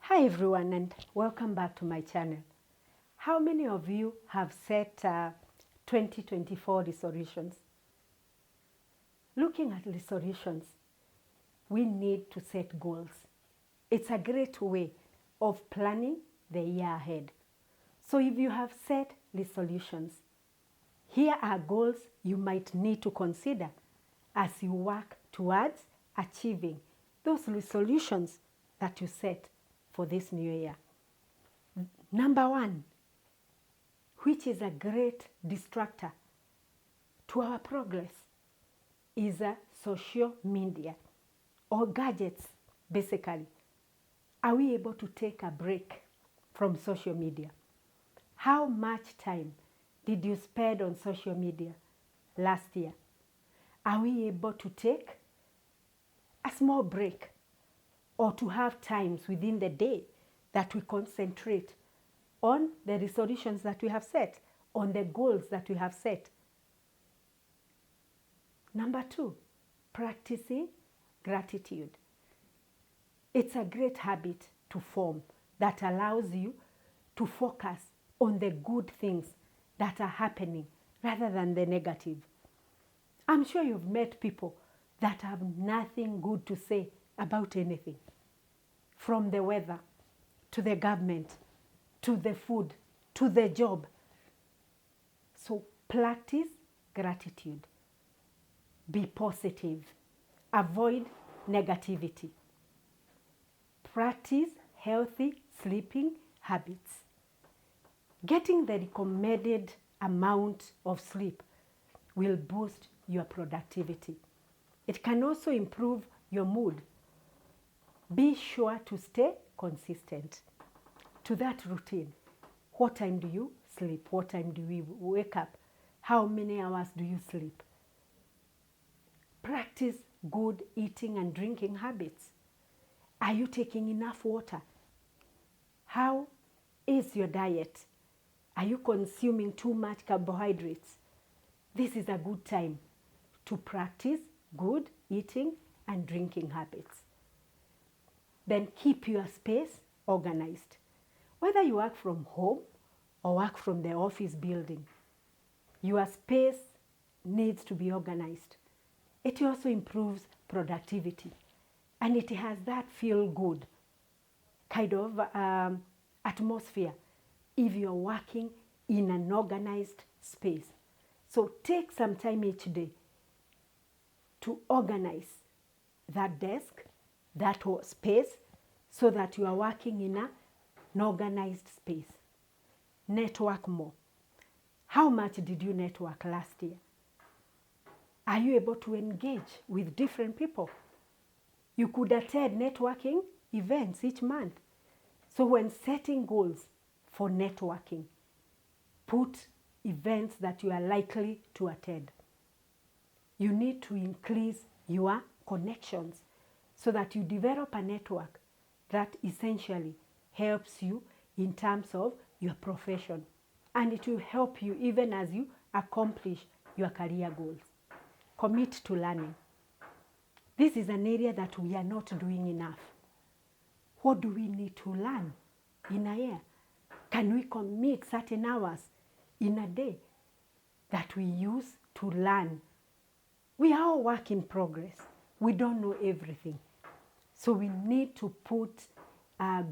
Hi everyone and welcome back to my channel. How many of you have set 2024 resolutions? Looking at resolutions, we need to set goals. It's a great way of planning the year ahead. So if you have set resolutions, here are goals you might need to consider as you work towards achieving those resolutions that you set for this new year. Number one, which is a great distractor to our progress, is social media or gadgets, basically. Are we able to take a break from social media? How much time did you spend on social media last year? Are we able to take a small break or to have times within the day that we concentrate on the resolutions that we have set, on the goals that we have set? Number two, practicing gratitude. It's a great habit to form that allows you to focus on the good things that are happening rather than the negative. I'm sure you've met people that have nothing good to say about anything, from the weather, to the government, to the food, to the job. So practice gratitude. Be positive. Avoid negativity. Practice healthy sleeping habits. Getting the recommended amount of sleep will boost your productivity. It can also improve your mood. Be sure to stay consistent to that routine. What time do you sleep? What time do you wake up? How many hours do you sleep? Practice good eating and drinking habits. Are you taking enough water? How is your diet? Are you consuming too much carbohydrates? This is a good time to practice good eating and drinking habits. Then keep your space organized. Whether you work from home or work from the office building, your space needs to be organized. It also improves productivity, and it has that feel good kind of atmosphere if you're working in an organized space. So take some time each day to organize that desk, that space, so that you are working in an organized space. Network more. How much did you network last year? Are you able to engage with different people? You could attend networking events each month. So when setting goals for networking, put events that you are likely to attend. You need to increase your connections so that you develop a network that essentially helps you in terms of your profession. And it will help you even as you accomplish your career goals. Commit to learning. This is an area that we are not doing enough. What do we need to learn in a year? Can we commit certain hours in a day that we use to learn? We are all work in progress. We don't know everything. So we need to put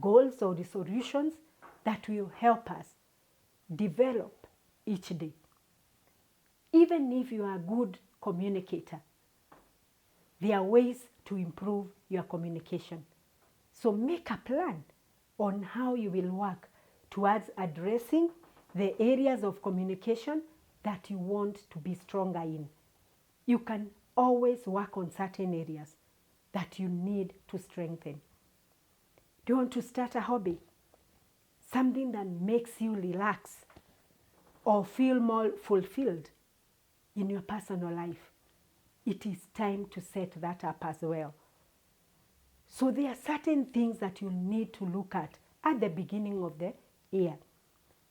goals or resolutions that will help us develop each day. Even if you are a good communicator, there are ways to improve your communication. So make a plan on how you will work towards addressing the areas of communication that you want to be stronger in. You can always work on certain areas that you need to strengthen. Do you want to start a hobby? Something that makes you relax or feel more fulfilled in your personal life. It is time to set that up as well. So there are certain things that you need to look at the beginning of the year.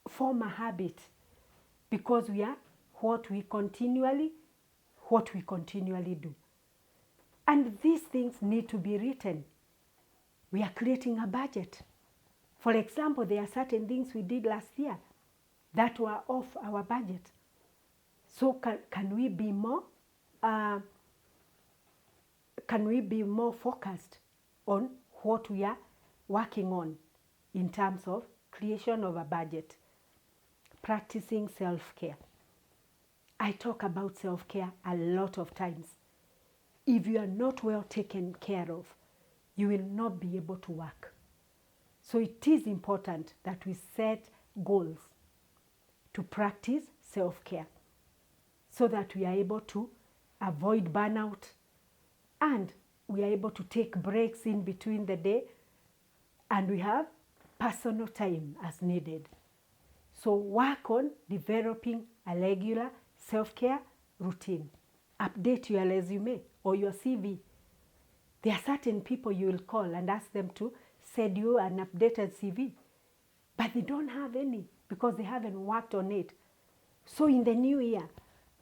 Form a habit, because we are what we continually do. And these things need to be written. We are creating a budget For example, there are certain things we did last year that were off our budget. So can we be more focused on what we are working on in terms of creation of a budget? Practicing self-care. I talk about self-care a lot of times. If you are not well taken care of, you will not be able to work. So it is important that we set goals to practice self-care so that we are able to avoid burnout and we are able to take breaks in between the day and we have personal time as needed. So work on developing a regular self-care routine. Update your resume or your CV. There are certain people you will call and ask them to send you an updated CV, but they don't have any because they haven't worked on it. So in the new year,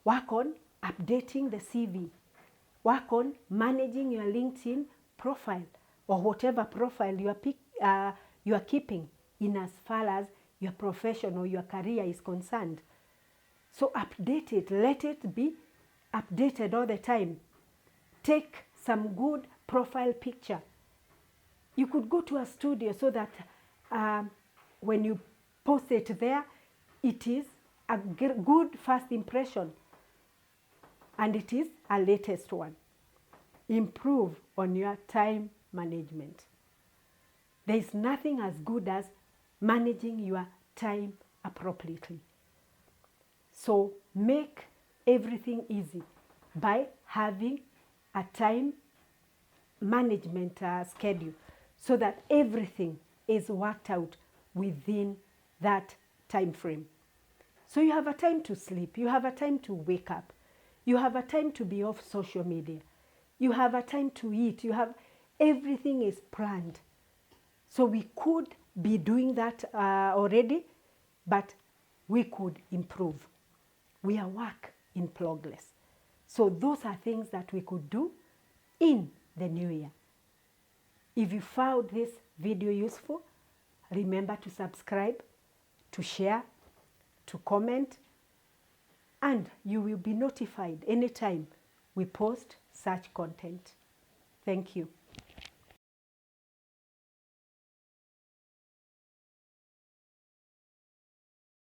work on updating the CV. Work on managing your LinkedIn profile or whatever profile you are keeping in as far as your profession or your career is concerned. So update it. Let it be updated all the time. Take some good profile picture. You could go to a studio so that when you post it there, it is a good first impression and it is a latest one. Improve on your time management. There is nothing as good as managing your time appropriately. So make everything easy by having a time management schedule so that everything is worked out within that time frame. So you have a time to sleep, you have a time to wake up, you have a time to be off social media, you have a time to eat, everything is planned. So we could be doing that already, but we could improve. We are work in progress. So those are things that we could do in the new year. If you found this video useful, remember to subscribe, to share, to comment, and you will be notified anytime we post such content. Thank you.